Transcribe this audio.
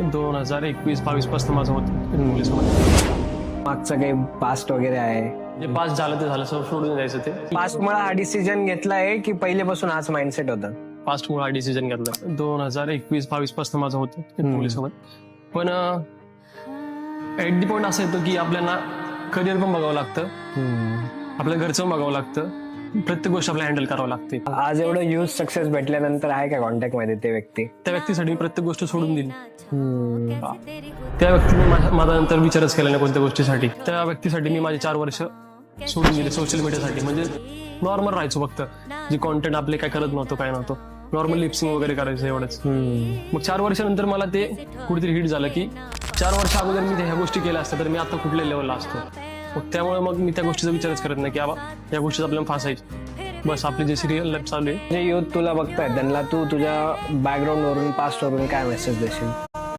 2021-22 पासून माझं होतं पोलिसामध्ये. मागचं काही पास्ट वगैरे आहे? जे पास झालं ते झालं, सोडून द्यायचं ते. पास्ट मुळे हा डिसिजन घेतलाय की पहिलेपासून हाच माइंडसेट होता? पास्ट मुळे हा डिसिजन घेतला. 2021-22 पासून माझं होतं पोलिसामध्ये. पण ऍट दी पॉइंट असं येतो की आपल्याला करिअर पण बघावं लागतं, आपल्या घरचं बघावं लागतं, प्रत्येक गोष्ट आपल्याला हँडल करावं लागते. आज एवढं ह्यूज सक्सेस भेटल्यानंतर आहे का कॉन्टॅक्ट मध्ये ते व्यक्ती? त्या व्यक्तीसाठी मी प्रत्येक गोष्ट सोडून दिली. त्या व्यक्तीने माझा नंतर विचारच केला नाही कोणत्या गोष्टीसाठी. त्या व्यक्तीसाठी मी माझे 4 वर्ष सोडून दिले सोशल मीडियासाठी. म्हणजे नॉर्मल राहायचो, फक्त जे कॉन्टेंट आपले काय करत नव्हतो, काय नव्हतं, नॉर्मल लिपसिंग वगैरे करायचं एवढंच. मग 4 वर्षानंतर मला ते कुठेतरी हिट झालं की 4 वर्ष अगोदर मी ह्या गोष्टी केल्या असत्या तर मी आता कुठल्या लेवलला असतो. मग त्यामुळे मग मी त्या गोष्टीचा विचारच करत नाही की बाबा या गोष्टीत आपल्याला फासायची. बस आपली जे सिरियल लाईफ चालू आहे. जे युथ तुला बघताय त्यांना तू तुझ्या बॅकग्राऊंड वरून पास्ट वरून काय मेसेज देशील?